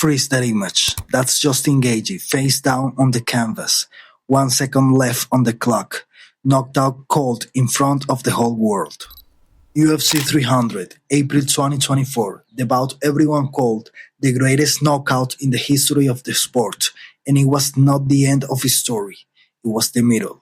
Freeze that image. That's Justin Gaethje, face down on the canvas. 1 second left on the clock. Knocked out cold in front of the whole world. UFC 300, April 2024. The bout everyone called the greatest knockout in the history of the sport. And it was not the end of his story. It was the middle.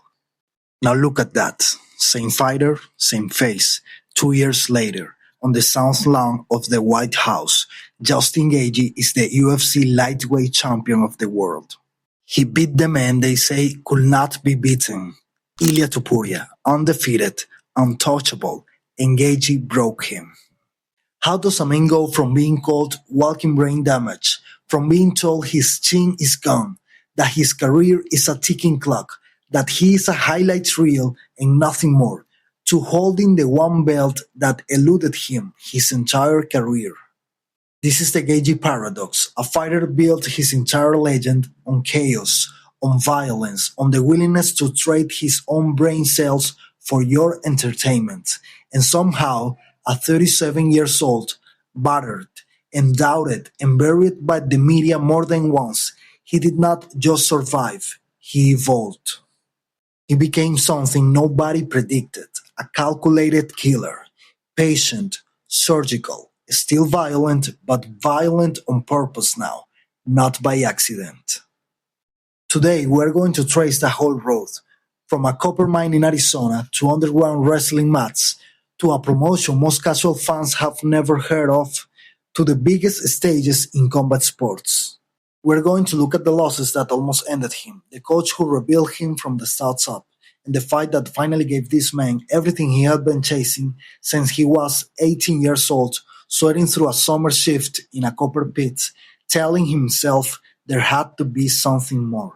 Now look at that. Same fighter, same face. 2 years later, on the South Lawn of the White House, Justin Gaethje is the UFC lightweight champion of the world. He beat the man they say could not be beaten. Ilia Topuria, undefeated, untouchable, and Gaethje broke him. How does a man go from being called walking brain damage, from being told his chin is gone, that his career is a ticking clock, that he is a highlight reel and nothing more, to holding the one belt that eluded him his entire career? This is the Gaethje paradox. A fighter built his entire legend on chaos, on violence, on the willingness to trade his own brain cells for your entertainment. And somehow, at 37 years old, battered and doubted and buried by the media more than once, he did not just survive, he evolved. He became something nobody predicted, a calculated killer, patient, surgical, still violent, but violent on purpose now, not by accident. Today, we're going to trace the whole road, from a copper mine in Arizona to underground wrestling mats, to a promotion most casual fans have never heard of, to the biggest stages in combat sports. We're going to look at the losses that almost ended him, the coach who rebuilt him from the studs up, and the fight that finally gave this man everything he had been chasing since he was 18 years old, sweating through a summer shift in a copper pit, telling himself there had to be something more.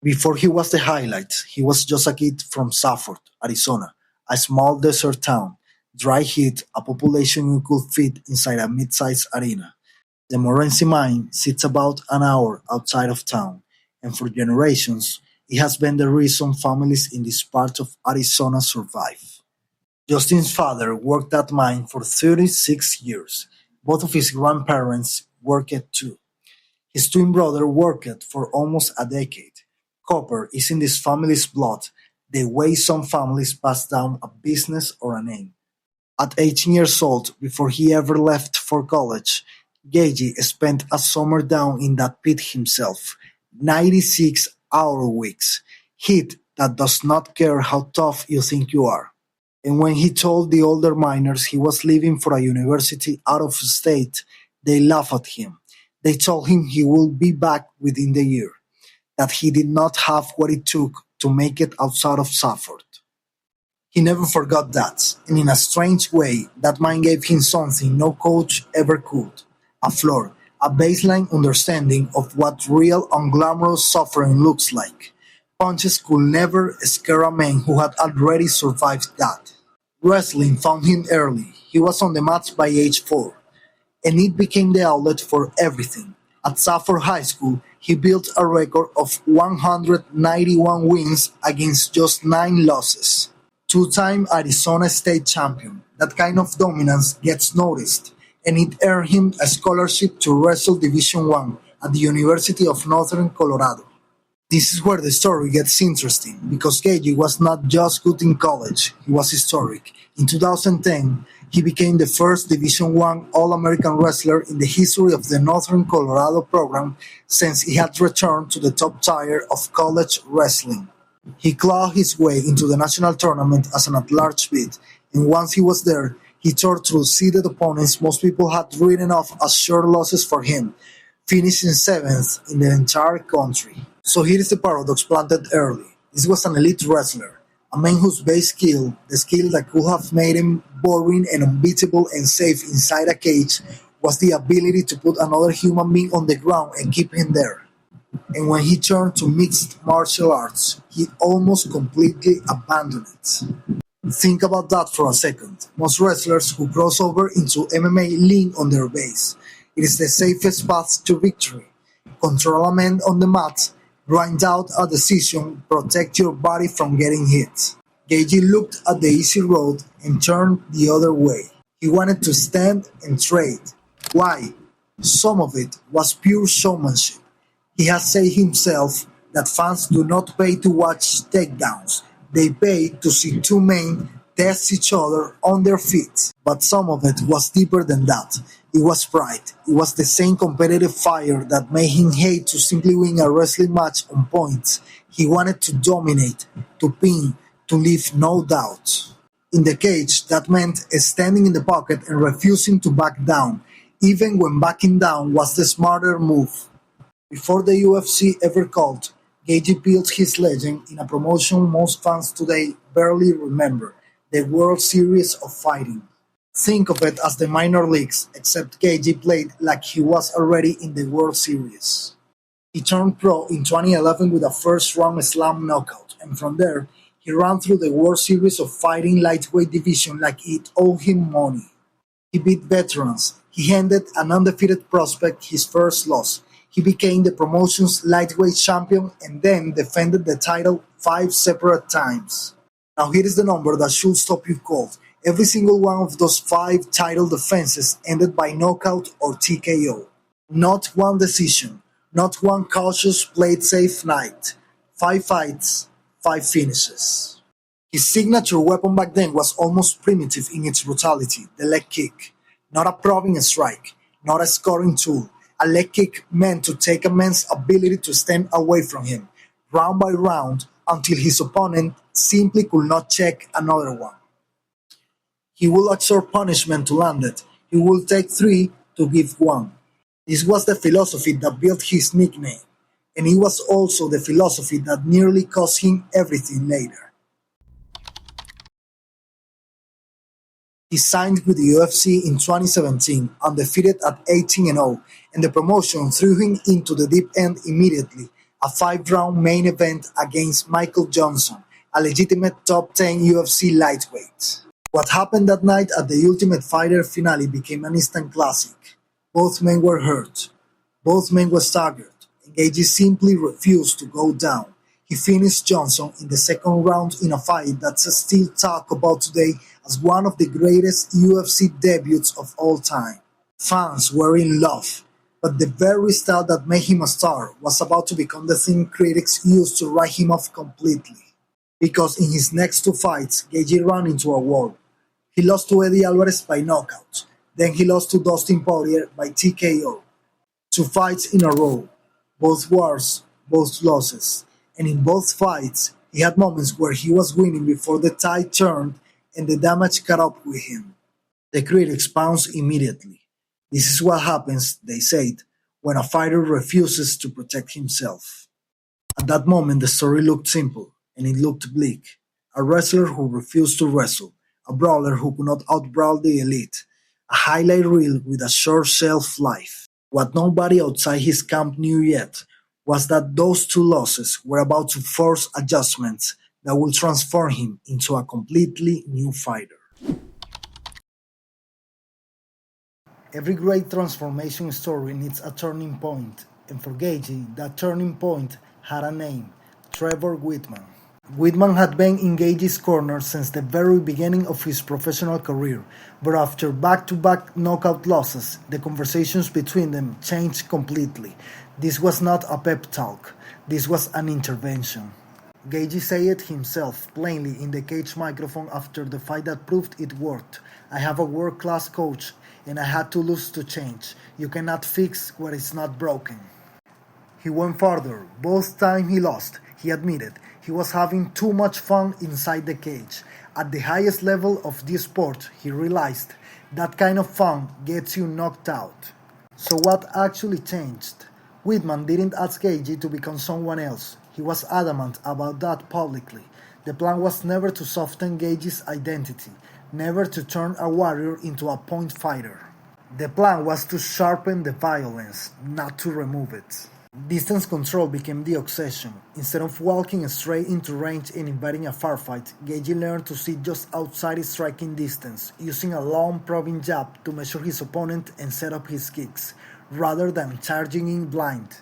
Before he was the highlight, he was just a kid from Safford, Arizona, a small desert town, dry heat, a population you could fit inside a mid-sized arena. The Morenci mine sits about an hour outside of town, and for generations, it has been the reason families in this part of Arizona survive. Justin's father worked that mine for 36 years. Both of his grandparents worked it too. His twin brother worked for almost a decade. Copper is in this family's blood, the way some families pass down a business or a name. At 18 years old, before he ever left for college, Gaethje spent a summer down in that pit himself, 96-hour weeks, heat that does not care how tough you think you are. And when he told the older miners he was leaving for a university out of state, they laughed at him. They told him he would be back within the year, that he did not have what it took to make it outside of Safford. He never forgot that, and in a strange way, that mind gave him something no coach ever could. A floor, a baseline understanding of what real unglamorous suffering looks like. Punches could never scare a man who had already survived that. Wrestling found him early. He was on the mats by age 4, and it became the outlet for everything. At Safford High School, he built a record of 191 wins against just 9 losses. Two-time Arizona State champion. That kind of dominance gets noticed, and it earned him a scholarship to wrestle Division I at the University of Northern Colorado. This is where the story gets interesting, because Gaethje was not just good in college, he was historic. In 2010, he became the first Division I All-American wrestler in the history of the Northern Colorado program since he had returned to the top tier of college wrestling. He clawed his way into the national tournament as an at-large bid, and once he was there, he tore through seeded opponents most people had written off as sure losses for him, finishing 7th in the entire country. So here is the paradox planted early. This was an elite wrestler, a man whose base skill, the skill that could have made him boring and unbeatable and safe inside a cage, was the ability to put another human being on the ground and keep him there. And when he turned to mixed martial arts, he almost completely abandoned it. Think about that for a second. Most wrestlers who cross over into MMA lean on their base. It is the safest path to victory. Control a man on the mat, grind out a decision, protect your body from getting hit. Gaethje looked at the easy road and turned the other way. He wanted to stand and trade. Why? Some of it was pure showmanship. He has said himself that fans do not pay to watch takedowns, they pay to see two men test each other on their feet. But some of it was deeper than that. It was pride. It was the same competitive fire that made him hate to simply win a wrestling match on points. He wanted to dominate, to pin, to leave no doubt. In the cage, that meant standing in the pocket and refusing to back down, even when backing down was the smarter move. Before the UFC ever called, Gaethje built his legend in a promotion most fans today barely remember, the World Series of Fighting. Think of it as the minor leagues, except Gaethje played like he was already in the World Series. He turned pro in 2011 with a first-round slam knockout, and from there, he ran through the World Series of Fighting lightweight division like it owed him money. He beat veterans. He handed an undefeated prospect his first loss. He became the promotion's lightweight champion and then defended the title 5 separate times. Now here is the number that should stop you cold. Every single one of those 5 title defenses ended by knockout or TKO. Not one decision. Not one cautious played-safe night. 5 fights, 5 finishes. His signature weapon back then was almost primitive in its brutality, the leg kick. Not a probing strike, not a scoring tool. A leg kick meant to take a man's ability to stand away from him, round by round, until his opponent simply could not check another one. He will absorb punishment to land it. He will take 3 to give 1. This was the philosophy that built his nickname, and it was also the philosophy that nearly cost him everything later. He signed with the UFC in 2017, undefeated at 18-0, and the promotion threw him into the deep end immediately, a 5-round main event against Michael Johnson, a legitimate top 10 UFC lightweight. What happened that night at the Ultimate Fighter finale became an instant classic. Both men were hurt. Both men were staggered, and Gaethje simply refused to go down. He finished Johnson in the second round in a fight that's still talked about today as one of the greatest UFC debuts of all time. Fans were in love, but the very style that made him a star was about to become the thing critics used to write him off completely. Because in his next 2 fights, Gaethje ran into a wall. He lost to Eddie Alvarez by knockout. Then he lost to Dustin Poirier by TKO. 2 fights in a row. Both wars, both losses. And in both fights, he had moments where he was winning before the tide turned and the damage caught up with him. The critics pounced immediately. This is what happens, they said, when a fighter refuses to protect himself. At that moment, the story looked simple, and it looked bleak. A wrestler who refused to wrestle. A brawler who could not outbrawl the elite. A highlight reel with a short shelf life. What nobody outside his camp knew yet was that those 2 losses were about to force adjustments that will transform him into a completely new fighter. Every great transformation story needs a turning point, and for Gaethje, that turning point had a name, Trevor Wittman. Wittman had been in Gaethje's corner since the very beginning of his professional career, but after back-to-back knockout losses, the conversations between them changed completely. This was not a pep talk, this was an intervention. Gaethje said it himself plainly in the cage microphone after the fight that proved it worked. I have a world-class coach, and I had to lose to change. You cannot fix what is not broken. He went farther. Both times he lost, he admitted he was having too much fun inside the cage. At the highest level of this sport, he realized that kind of fun gets you knocked out. So what actually changed? Wittman didn't ask Gaethje to become someone else. He was adamant about that publicly. The plan was never to soften Gaethje's identity, never to turn a warrior into a point fighter. The plan was to sharpen the violence, not to remove it. Distance control became the obsession. Instead of walking straight into range and inviting a firefight, Gaethje learned to sit just outside his striking distance, using a long probing jab to measure his opponent and set up his kicks, rather than charging in blind.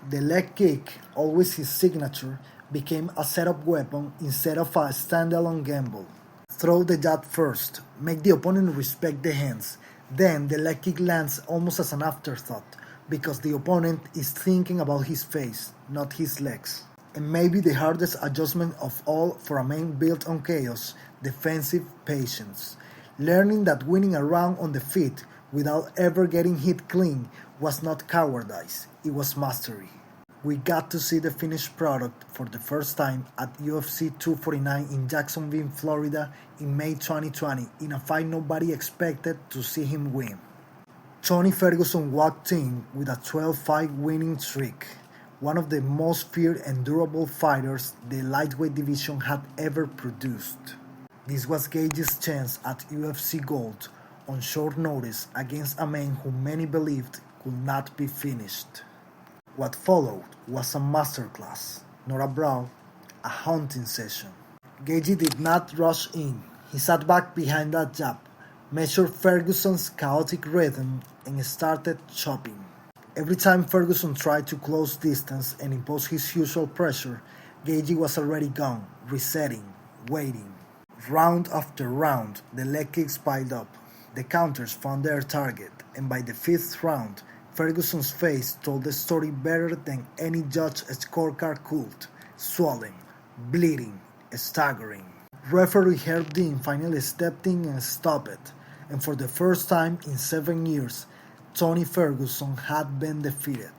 The leg kick, always his signature, became a setup weapon instead of a standalone gamble. Throw the jab first, make the opponent respect the hands, Then the leg kick lands almost as an afterthought because the opponent is thinking about his face, not his legs. And maybe the hardest adjustment of all for a man built on chaos, defensive patience. Learning that winning a round on the feet without ever getting hit clean was not cowardice, it was mastery. We got to see the finished product for the first time at UFC 249 in Jacksonville, Florida in May 2020 in a fight nobody expected to see him win. Tony Ferguson walked in with a 12-fight winning streak, one of the most feared and durable fighters the lightweight division had ever produced. This was Gaethje's chance at UFC Gold on short notice against a man who many believed could not be finished. What followed was a masterclass, not a brawl, a hunting session. Gaethje did not rush in. He sat back behind that jab, measured Ferguson's chaotic rhythm, and started chopping. Every time Ferguson tried to close distance and impose his usual pressure, Gaethje was already gone, resetting, waiting. Round after round, the leg kicks piled up. The counters found their target, and by the fifth round, Ferguson's face told the story better than any judge scorecard could. Swollen, bleeding, staggering. Referee Herb Dean finally stepped in and stopped it, and for the first time in 7 years, Tony Ferguson had been defeated.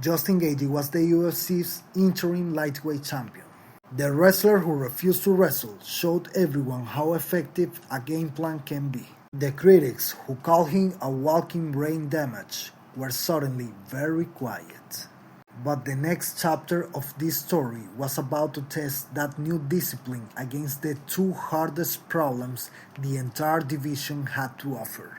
Justin Gaethje was the UFC's interim lightweight champion. The wrestler who refused to wrestle showed everyone how effective a game plan can be. The critics, who called him a walking brain damage, were suddenly very quiet. But the next chapter of this story was about to test that new discipline against the two hardest problems the entire division had to offer.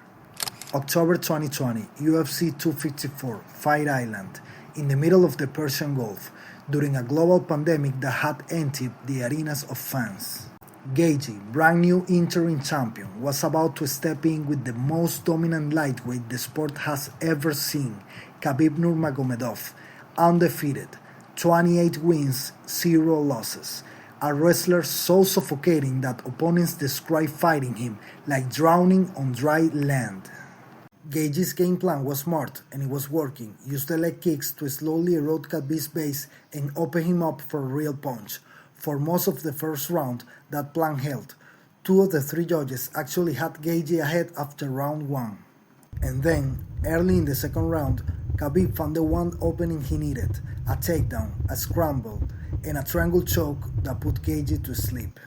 October 2020, UFC 254, Fight Island, in the middle of the Persian Gulf, during a global pandemic that had emptied the arenas of fans. Gaethje, brand new interim champion, was about to step in with the most dominant lightweight the sport has ever seen, Khabib Nurmagomedov, undefeated, 28 wins, 0 losses. A wrestler so suffocating that opponents describe fighting him like drowning on dry land. Gaethje's game plan was smart and it was working. Use the leg kicks to slowly erode Khabib's base and open him up for a real punch. For most of the first round, that plan held. 2 of the 3 judges actually had Gaethje ahead after round 1. And then, early in the second round, Khabib found the one opening he needed, a takedown, a scramble, and a triangle choke that put Gaethje to sleep.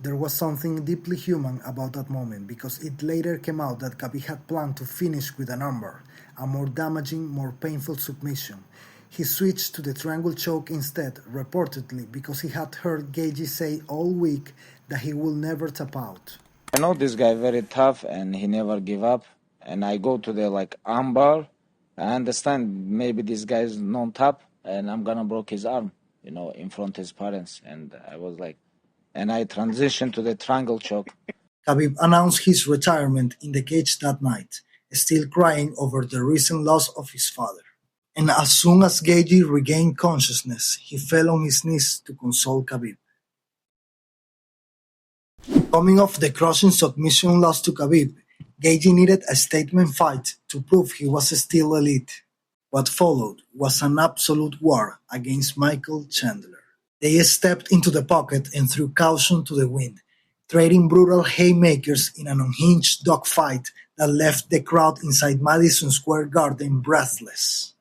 There was something deeply human about that moment because it later came out that Khabib had planned to finish with an armbar, a more damaging, more painful submission. He switched to the triangle choke instead, reportedly because he had heard Gaethje say all week that he will never tap out. I know this guy very tough and he never give up. And I go to the armbar. I understand maybe this guy is non-tap and I'm gonna break his arm, in front of his parents. And I was and I transitioned to the triangle choke. Khabib announced his retirement in the cage that night, still crying over the recent loss of his father. And as soon as Gaethje regained consciousness, he fell on his knees to console Khabib. Coming off the crushing submission loss to Khabib, Gaethje needed a statement fight to prove he was still elite. What followed was an absolute war against Michael Chandler. They stepped into the pocket and threw caution to the wind, trading brutal haymakers in an unhinged dogfight that left the crowd inside Madison Square Garden breathless.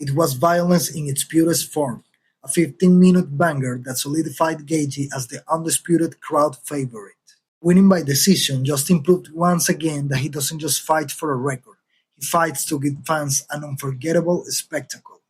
It was violence in its purest form, a 15-minute banger that solidified Gaethje as the undisputed crowd favorite. Winning by decision, Justin proved once again that he doesn't just fight for a record, he fights to give fans an unforgettable spectacle.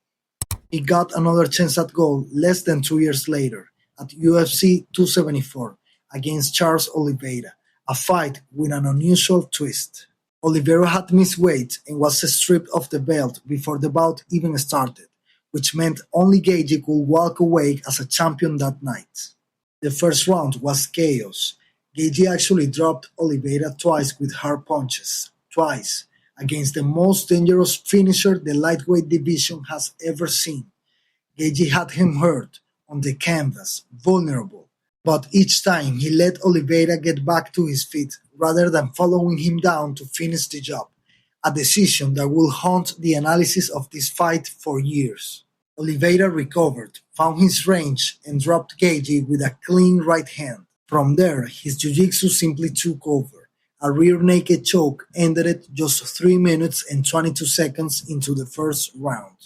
He got another chance at gold less than 2 years later at UFC 274 against Charles Oliveira, a fight with an unusual twist. Oliveira had missed weight and was stripped of the belt before the bout even started, which meant only Gaethje could walk away as a champion that night. The first round was chaos. Gaethje actually dropped Oliveira twice with hard punches, twice, against the most dangerous finisher the lightweight division has ever seen. Gaethje had him hurt, on the canvas, vulnerable, but each time he let Oliveira get back to his feet rather than following him down to finish the job. a decision that will haunt the analysis of this fight for years. Oliveira recovered, found his range, and dropped Gaethje with a clean right hand. From there, his jiu-jitsu simply took over. A rear naked choke ended it just 3 minutes and 22 seconds into the first round.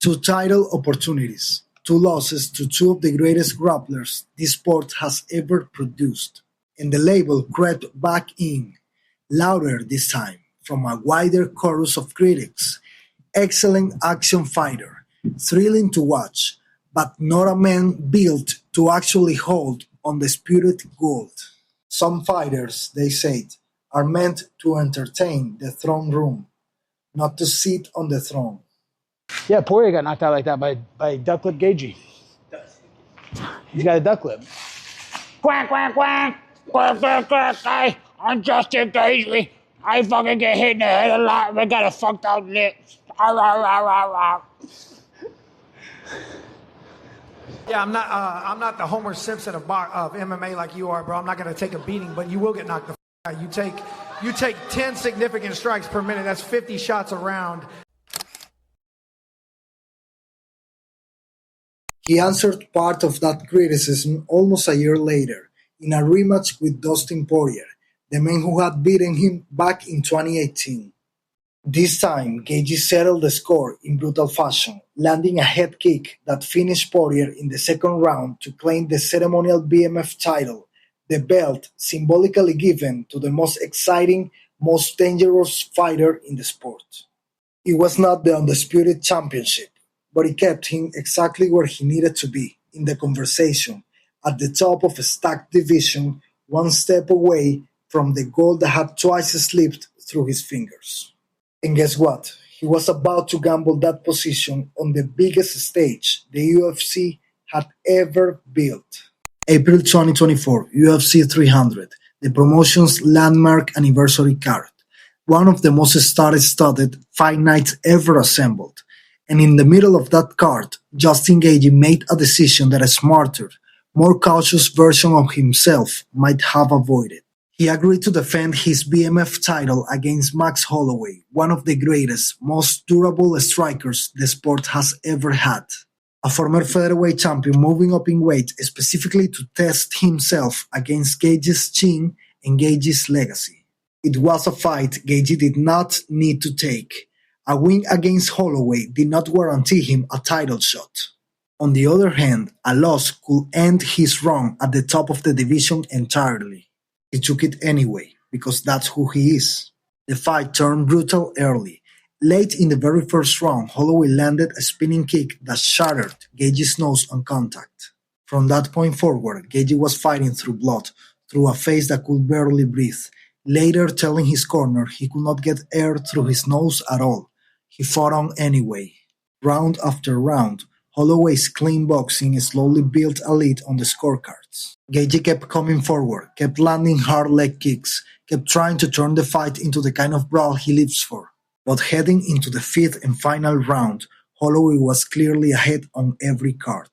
2 title opportunities, 2 losses to 2 of the greatest grapplers this sport has ever produced. And the label crept back in, louder this time, from a wider chorus of critics. Excellent action fighter, thrilling to watch, but not a man built to actually hold undisputed gold. Some fighters, they said, are meant to entertain the throne room, not to sit on the throne. Yeah, Poirier got knocked out like that by duck lip Gaethje. He's got a duck lip. Quack, quack, quack. Quack, quack, quack. I'm Justin Gaethje. I fucking get hit in the head a lot and I got a fucked out lip. Yeah, I'm not the Homer Simpson of MMA like you are, bro. I'm not gonna take a beating, but you will get knocked the out. You take 10 significant strikes per minute. That's 50 shots a round. He answered part of that criticism almost a year later, in a rematch with Dustin Poirier, the man who had beaten him back in 2018. This time, Gaethje settled the score in brutal fashion, landing a head kick that finished Poirier in the second round to claim the ceremonial BMF title, the belt symbolically given to the most exciting, most dangerous fighter in the sport. It was not the undisputed championship, but it kept him exactly where he needed to be, in the conversation, at the top of a stacked division, one step away from the gold that had twice slipped through his fingers. And guess what? He was about to gamble that position on the biggest stage the UFC had ever built. April 2024, UFC 300, the promotion's landmark anniversary card, one of the most star-studded fight nights ever assembled. And in the middle of that card, Justin Gaethje made a decision that a smarter, more cautious version of himself might have avoided. He agreed to defend his BMF title against Max Holloway, one of the greatest, most durable strikers the sport has ever had. A former featherweight champion moving up in weight specifically to test himself against Gaethje's chin and Gaethje's legacy. It was a fight Gaethje did not need to take. A win against Holloway did not guarantee him a title shot. On the other hand, a loss could end his run at the top of the division entirely. He took it anyway, because that's who he is. The fight turned brutal early. Late in the very first round, Holloway landed a spinning kick that shattered Gaethje's nose on contact. From that point forward, Gaethje was fighting through blood, through a face that could barely breathe, later telling his corner he could not get air through his nose at all. He fought on anyway. Round after round, Holloway's clean boxing slowly built a lead on the scorecards. Gaethje kept coming forward, kept landing hard leg kicks, kept trying to turn the fight into the kind of brawl he lives for. But heading into the fifth and final round, Holloway was clearly ahead on every card.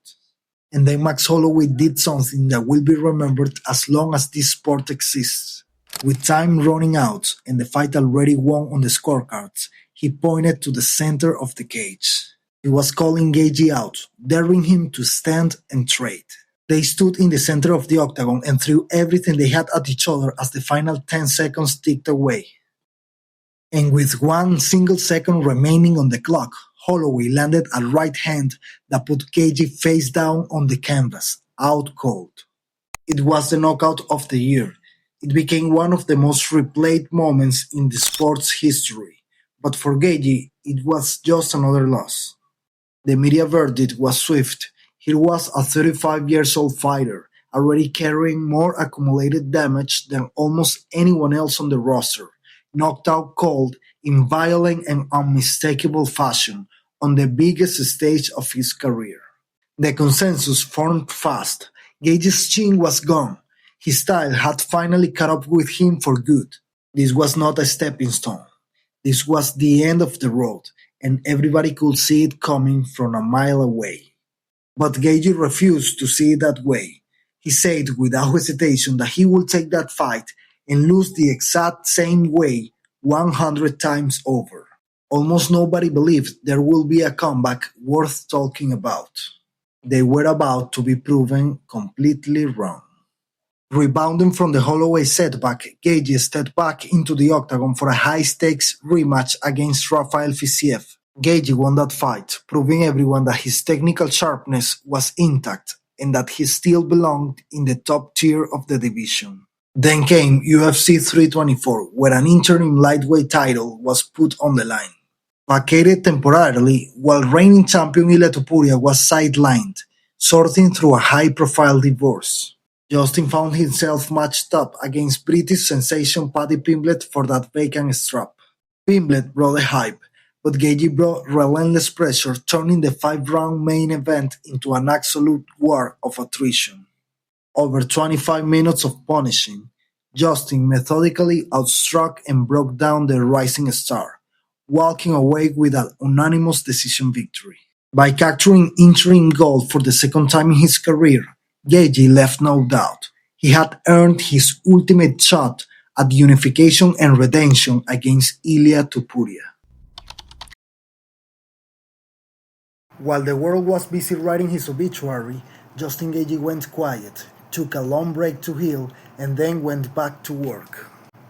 And then Max Holloway did something that will be remembered as long as this sport exists. With time running out and the fight already won on the scorecards, he pointed to the center of the cage. He was calling Gaethje out, daring him to stand and trade. They stood in the center of the octagon and threw everything they had at each other as the final 10 seconds ticked away. And with 1 single second remaining on the clock, Holloway landed a right hand that put Gaethje face down on the canvas, out cold. It was the knockout of the year. It became one of the most replayed moments in the sport's history. But for Gaethje, it was just another loss. The media verdict was swift. He was a 35-year-old fighter, already carrying more accumulated damage than almost anyone else on the roster, knocked out cold in violent and unmistakable fashion on the biggest stage of his career. The consensus formed fast. Gaethje's chin was gone. His style had finally caught up with him for good. This was not a stepping stone. This was the end of the road, and everybody could see it coming from a mile away. But Gaethje refused to see it that way. He said without hesitation that he would take that fight and lose the exact same way 100 times over. Almost nobody believed there would be a comeback worth talking about. They were about to be proven completely wrong. Rebounding from the Holloway setback, Gaethje stepped back into the octagon for a high-stakes rematch against Rafael Fiziev. Gaethje won that fight, proving everyone that his technical sharpness was intact and that he still belonged in the top tier of the division. Then came UFC 324, where an interim lightweight title was put on the line. Vacated temporarily, while reigning champion Ilia Topuria was sidelined, sorting through a high-profile divorce. Justin found himself matched up against British sensation Paddy Pimblett for that vacant strap. Pimblett brought the hype, but Gaethje brought relentless pressure, turning the 5-round main event into an absolute war of attrition. Over 25 minutes of punishing, Justin methodically outstruck and broke down the rising star, walking away with an unanimous decision victory. By capturing interim gold for the second time in his career, Gaethje left no doubt. He had earned his ultimate shot at unification and redemption against Ilia Topuria. While the world was busy writing his obituary, Justin Gaethje went quiet, took a long break to heal, and then went back to work.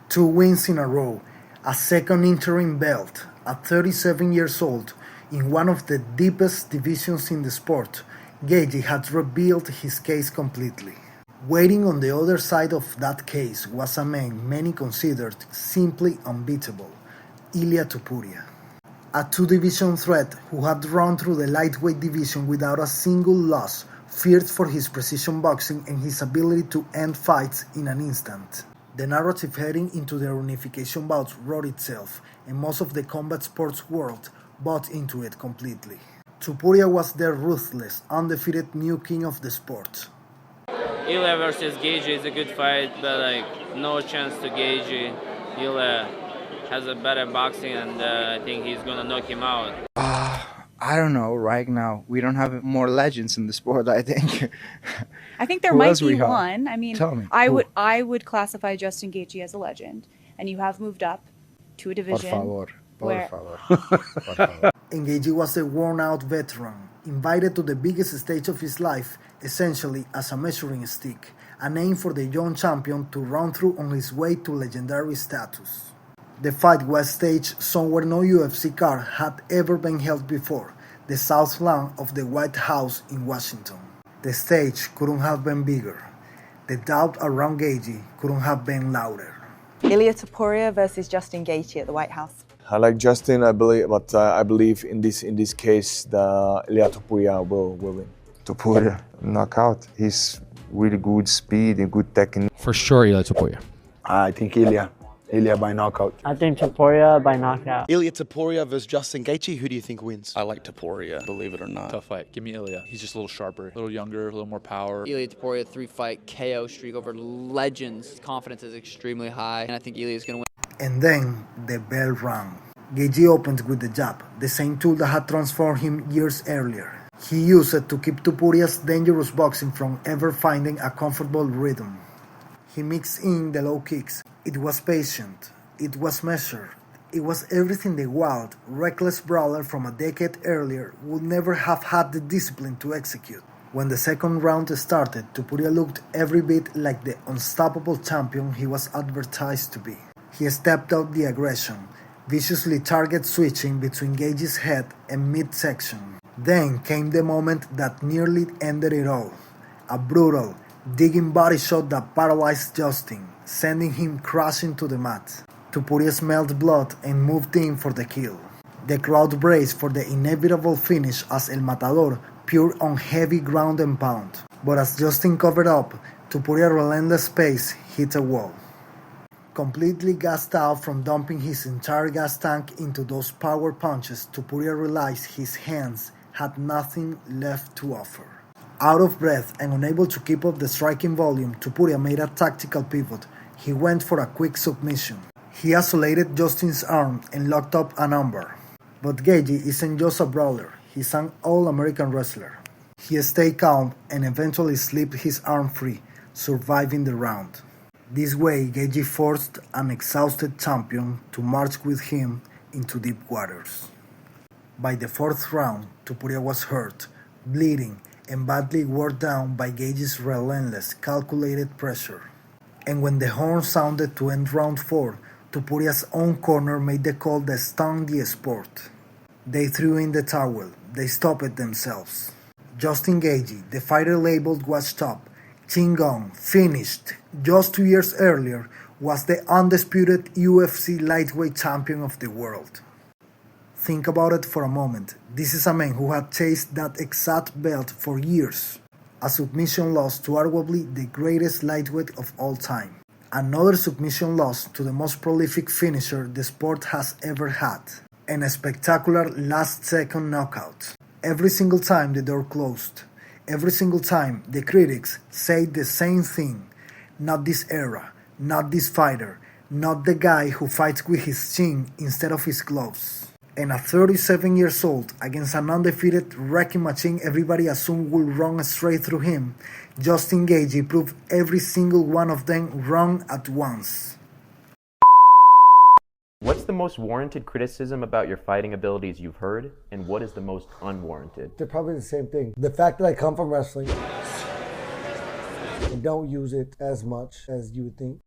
2 wins in a row, a second interim belt, at 37 years old, in one of the deepest divisions in the sport, Gaethje had revealed his case completely. Waiting on the other side of that case was a man many considered simply unbeatable, Ilia Topuria. A 2-division threat who had run through the lightweight division without a single loss, feared for his precision boxing and his ability to end fights in an instant. The narrative heading into the reunification bouts wrote itself, and most of the combat sports world bought into it completely. Topuria was the ruthless, undefeated new king of the sport. Ilia versus Gaethje is a good fight, but no chance to Gaethje. Ilia has a better boxing, and I think he's gonna knock him out. I don't know. Right now, we don't have more legends in the sport. I think. I think there Who might else we be have? one. I mean, Tell me. I would classify Justin Gaethje as a legend, and you have moved up to a division. Por where- favor. Por favor. And Gaethje was a worn-out veteran, invited to the biggest stage of his life, essentially as a measuring stick, a name for the young champion to run through on his way to legendary status. The fight was staged somewhere no UFC card had ever been held before, the south lawn of the White House in Washington. The stage couldn't have been bigger. The doubt around Gaethje couldn't have been louder. Ilia Topuria versus Justin Gaethje at the White House. I like Justin, I believe, but I believe in this case, the Ilia Topuria will win. Topuria, knockout. He's really good speed and good technique. For sure, Ilia Topuria. I think Ilia by knockout. I think Topuria by knockout. Ilia Topuria versus Justin Gaethje. Who do you think wins? I like Topuria, believe it or not. Tough fight. Give me Ilia. He's just a little sharper, a little younger, a little more power. Ilia Topuria 3-fight KO streak over legends. His confidence is extremely high, and I think Ilia is going to win. And then the bell rang. Gaethje opened with the jab, the same tool that had transformed him years earlier. He used it to keep Topuria's dangerous boxing from ever finding a comfortable rhythm. He mixed in the low kicks. It was patient. It was measured. It was everything the wild, reckless brawler from a decade earlier would never have had the discipline to execute. When the second round started, Topuria looked every bit like the unstoppable champion he was advertised to be. He stepped up the aggression, viciously target switching between Gaethje's head and midsection. Then came the moment that nearly ended it all. A brutal, digging body shot that paralyzed Justin, sending him crashing to the mat. Topuria smelled blood and moved in for the kill. The crowd braced for the inevitable finish as El Matador poured on heavy ground and pound. But as Justin covered up, Topuria's relentless pace hit a wall. Completely gassed out from dumping his entire gas tank into those power punches, Topuria realized his hands had nothing left to offer. Out of breath and unable to keep up the striking volume, Topuria made a tactical pivot. He went for a quick submission. He isolated Justin's arm and locked up an armbar. But Gaethje isn't just a brawler, he's an all-American wrestler. He stayed calm and eventually slipped his arm free, surviving the round. This way, Gaethje forced an exhausted champion to march with him into deep waters. By the fourth round, Topuria was hurt, bleeding, and badly worn down by Gaethje's relentless, calculated pressure. And when the horn sounded to end round 4, Topuria's own corner made the call that stung the sport. They threw in the towel. They stopped themselves. Justin Gaethje, the fighter labeled washed up, chin gone, finished, just 2 years earlier, was the undisputed UFC lightweight champion of the world. Think about it for a moment. This is a man who had chased that exact belt for years. A submission loss to arguably the greatest lightweight of all time. Another submission loss to the most prolific finisher the sport has ever had. And a spectacular last-second knockout. Every single time the door closed. Every single time the critics say the same thing. Not this era. Not this fighter. Not the guy who fights with his chin instead of his gloves. And a 37 years old against an undefeated wrecking machine everybody assumed would run straight through him, Justin Gaethje proved every single one of them wrong at once. What's the most warranted criticism about your fighting abilities you've heard, and what is the most unwarranted? They're probably the same thing. The fact that I come from wrestling and don't use it as much as you would think.